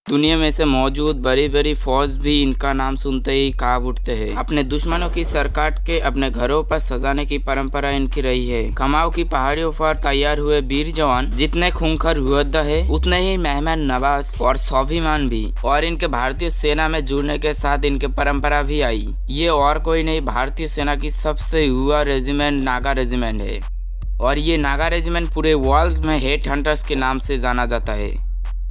दुनिया में से मौजूद बड़ी बड़ी फौज भी इनका नाम सुनते ही कांप उठते हैं। अपने दुश्मनों की सर काट के अपने घरों पर सजाने की परंपरा इनकी रही है। कुमाऊं की पहाड़ियों पर तैयार हुए वीर जवान जितने खूंखार योद्धा है, उतने ही मेहमान नवाज और स्वाभिमान भी। और इनके भारतीय सेना में जुड़ने के साथ इनके परंपरा भी आई। ये और कोई नहीं, भारतीय सेना की सबसे युवा रेजिमेंट नागा रेजिमेंट है। और ये नागा रेजिमेंट पूरे वर्ल्ड में हेड हंटर्स के नाम से जाना जाता है।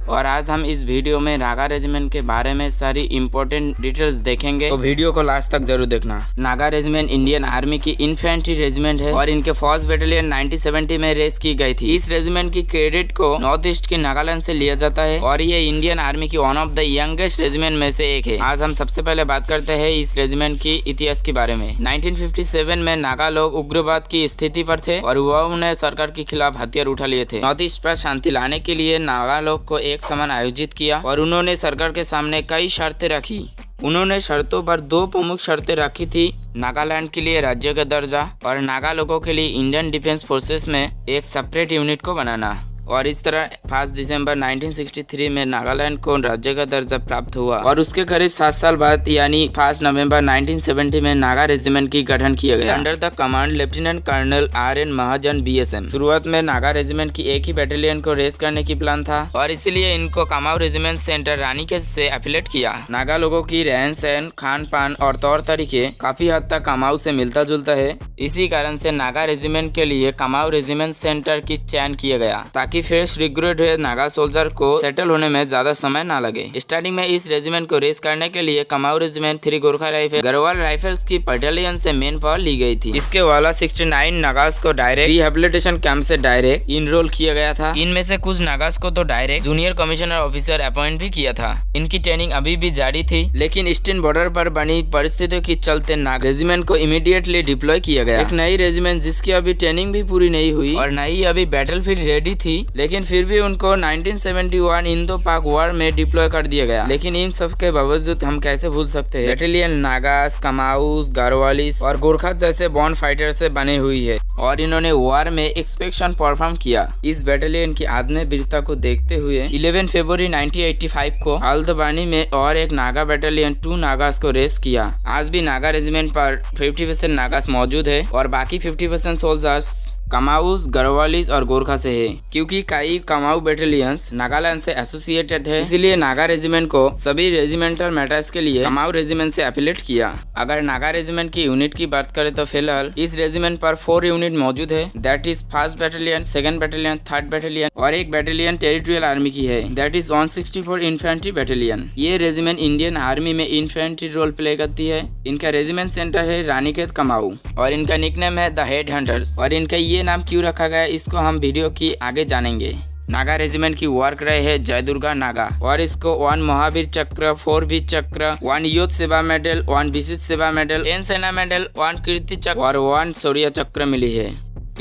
और आज हम इस वीडियो में नागा रेजिमेंट के बारे में सारी इंपॉर्टेंट डिटेल्स देखेंगे, तो वीडियो को लास्ट तक जरूर देखना। नागा रेजिमेंट इंडियन आर्मी की इन्फेंट्री रेजिमेंट है और इनके फर्स्ट बैटालियन 1970 में रेस की गई थी। इस रेजिमेंट की क्रेडिट को नॉर्थ ईस्ट के नागालैंड से लिया जाता है और ये इंडियन आर्मी की one of the youngest regiment में से एक है। आज हम सबसे पहले बात करते हैं इस रेजिमेंट की इतिहास के बारे में। 1957 में नागा लोग उग्रवाद की स्थिति पर थे और युवाओं ने सरकार के खिलाफ हथियार उठा लिए थे। नॉर्थ ईस्ट पर शांति लाने के लिए नागा लोग को एक सम्मेलन आयोजित किया और उन्होंने सरकार के सामने कई शर्तें रखी। उन्होंने शर्तों पर दो प्रमुख शर्तें रखी थी, नागालैंड के लिए राज्य का दर्जा और नागा लोगों के लिए इंडियन डिफेंस फोर्सेस में एक सेपरेट यूनिट को बनाना। और इस तरह 5 दिसंबर 1963 में नागालैंड को राज्य का दर्जा प्राप्त हुआ और उसके करीब 7 साल बाद यानी 5 नवंबर 1970 में नागा रेजिमेंट की गठन किया गया under the command lieutenant colonel RN Mahajan BSM। शुरुआत में नागा रेजिमेंट की एक ही बैटालियन को रेस करने की प्लान था और इसलिए इनको कुमाऊं रेजिमेंट सेंटर रानीखेत से एफिलेट किया। नागा लोगों की रहन सहन, खान पान और तौर तरीके काफी हद तक कुमाऊं से मिलता जुलता है। इसी कारण से नागा रेजिमेंट के लिए कुमाऊं रेजिमेंट सेंटर की चयन किया गया ताकि फ्रेश रिक्रूट हुए नागा सोल्जर को सेटल होने में ज्यादा समय ना लगे। स्टार्टिंग में इस रेजिमेंट को रेस करने के लिए Kumaon regiment 3 Gorkha rifle Garhwal rifles की बटालियन से मेन पावर ली गई थी। इसके वाला 69 नागास को डायरेक्ट रिहेबिलिटेशन कैंप से डायरेक्ट इनरोल किया गया था। इनमें से कुछ नागास को तो direct junior commissioner officer appoint भी किया था। इनकी ट्रेनिंग अभी भी जारी थी, लेकिन ईस्टर्न बॉर्डर पर बनी परिस्थितियों के चलते नागा रेजिमेंट को इमीडिएटली डिप्लॉय किया गया। एक नई रेजिमेंट जिसकी अभी ट्रेनिंग भी पूरी नहीं हुई और न ही अभी बैटलफील्ड रेडी थी, लेकिन फिर भी उनको 1971 इंडो पाक वॉर में डिप्लॉय कर दिया गया। लेकिन इन सब के बावजूद हम कैसे भूल सकते हैं, बैटालियन नागास, कुमाऊस, गढ़वालिस और गोरखा जैसे बॉन्ड फाइटर से बनी हुई है और इन्होंने वॉर में एक्सपेक्शन परफॉर्म किया। इस बैटालियन की आदमी वीरता को देखते हुए 11 फरवरी 1985 को हल्द्वानी में और एक नागा बैटालियन 2 नागास को रेस किया। आज भी नागा रेजिमेंट पर 50% नागास मौजूद है और बाकी 50% सोल्जर्स कुमाऊस, गढ़वालिस और गोरखा से है। क्योंकि कई कुमाऊं बैटालियंस नागालैंड से एसोसिएटेड है, इसलिए नागा रेजिमेंट को सभी रेजिमेंटल मैटर्स के लिए कुमाऊं रेजिमेंट से एफिलेट किया। अगर नागा रेजिमेंट की यूनिट की बात करें तो फिलहाल इस रेजिमेंट पर 4 यूनिट मौजूद है। That is 1st battalion, 2nd battalion, 3rd battalion और एक बैटालियन टेरिटोरियल आर्मी की है। That is 164 infantry battalion. ये रेजिमेंट इंडियन आर्मी में इन्फेंट्री रोल प्ले करती है। इनका रेजिमेंट सेंटर है रानीखेत कुमाऊं और इनका निकनेम है द हेड हंटर्स। और इनका ये नाम क्यों रखा गया इसको हम वीडियो की आगे जानेंगे। नागा रेजिमेंट की वॉर क्राई है जय दुर्गा नागा और इसको 1 महावीर चक्र, 4 वीर चक्र, 1 युद्ध सेवा मेडल, 1 विशिष्ट सेवा मेडल, 10 सेना मेडल, 1 कीर्ति चक्र और 1 शौर्य चक्र मिली है।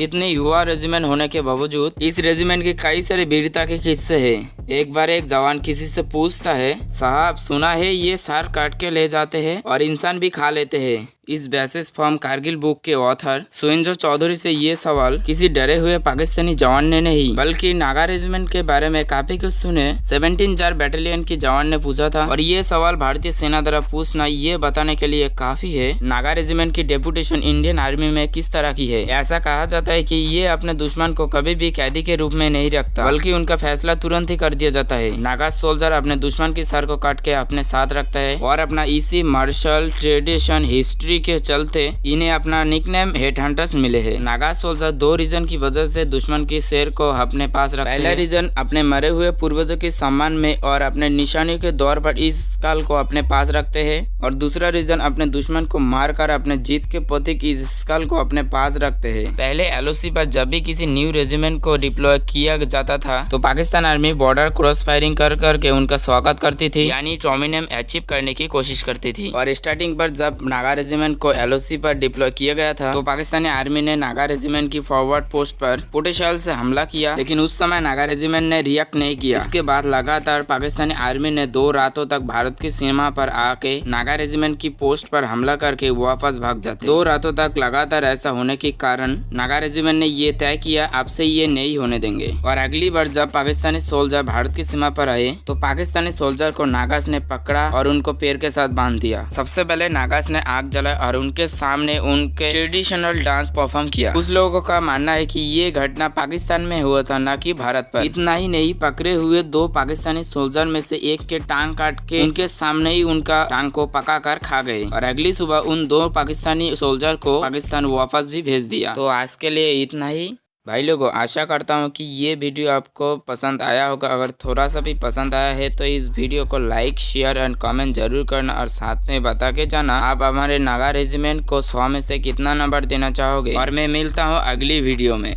इतनी युवा रेजिमेंट होने के बावजूद इस रेजिमेंट के कई सारे वीरता के किस्से हैं। एक बार एक जवान किसी से पूछता है, साहब सुना है ये सार काट के ले जाते हैं और इंसान भी खा लेते हैं। इस बेसिस फ्रॉम कारगिल बुक के ऑथर सुरेंद्र चौधरी से ये सवाल किसी डरे हुए पाकिस्तानी जवान ने नहीं बल्कि नागा रेजिमेंट के बारे में काफी कुछ सुने 17 जार बैटालियन के जवान ने पूछा था। और ये सवाल भारतीय सेना द्वारा पूछना ये बताने के लिए काफी है नागा रेजिमेंट की डेपुटेशन इंडियन आर्मी में किस तरह की है। ऐसा कहा जाता है कि ये अपने दुश्मन को कभी भी कैदी के रूप में नहीं रखता, बल्कि उनका फैसला तुरंत ही कर दिया जाता है। नागा सोल्जर अपने दुश्मन की सर को काट के अपने साथ रखता है और अपना इसी मार्शल ट्रेडिशन हिस्ट्री के चलते इन्हें अपना निकनेम हेड हंटर्स मिले हैं। नागा सोल्जर 2 रीजन की वजह से दुश्मन की शेर को अपने पास रखते हैं। पहला रीजन अपने मरे हुए पूर्वजों के सम्मान में और अपने निशानियों के दौर पर इस स्कल को अपने पास रखते हैं और दूसरा रीजन अपने दुश्मन को मारकर अपने जीत के प्रतीक इस स्कल को अपने पास रखते हैं। पहले LOC पर जब भी किसी न्यू रेजिमेंट को डिप्लॉय किया जाता था तो Pakistan army border cross firing कर करके उनका स्वागत करती थी, यानी ट्रोमिनियम अचीव करने की कोशिश करती थी। और स्टार्टिंग पर जब नागा रेजिमेंट रेजिमेंट को LOC पर डिप्लॉय किया गया था तो पाकिस्तानी आर्मी ने नागा रेजिमेंट की फॉरवर्ड पोस्ट पर पोटेशियल से हमला किया, लेकिन उस समय नागा रेजिमेंट ने रिएक्ट नहीं किया। इसके बाद लगातार पाकिस्तानी आर्मी ने 2 रातों तक भारत की सीमा पर आके नागा रेजिमेंट की पोस्ट पर हमला करके वापस भाग जाते। 2 रातों तक लगातार ऐसा होने के कारण नागा रेजिमेंट ने ये तय किया अब से ये नहीं होने देंगे। और अगली बार जब पाकिस्तानी सोल्जर भारत की सीमा पर आए तो पाकिस्तानी सोल्जर को नागास ने पकड़ा और उनको पेड़ के साथ बांध दिया। सबसे पहले नागास ने आग जलाई और उनके सामने उनके ट्रेडिशनल डांस परफॉर्म किया। कुछ लोगों का मानना है कि ये घटना पाकिस्तान में हुआ था, न कि भारत पर। इतना ही नहीं, पकड़े हुए 2 पाकिस्तानी सोल्जर में से एक के टांग काट के उनके सामने ही उनका टांग को पका कर खा गए और अगली सुबह उन 2 पाकिस्तानी सोल्जर को पाकिस्तान वापस भी भेज दिया। तो आज के लिए इतना ही भाई लोगों। आशा करता हूँ कि ये वीडियो आपको पसंद आया होगा। अगर थोड़ा सा भी पसंद आया है तो इस वीडियो को लाइक, शेयर एंड कमेंट जरूर करना और साथ में बता के जाना आप हमारे नागा रेजिमेंट को 100 में से कितना नंबर देना चाहोगे। और मैं मिलता हूँ अगली वीडियो में।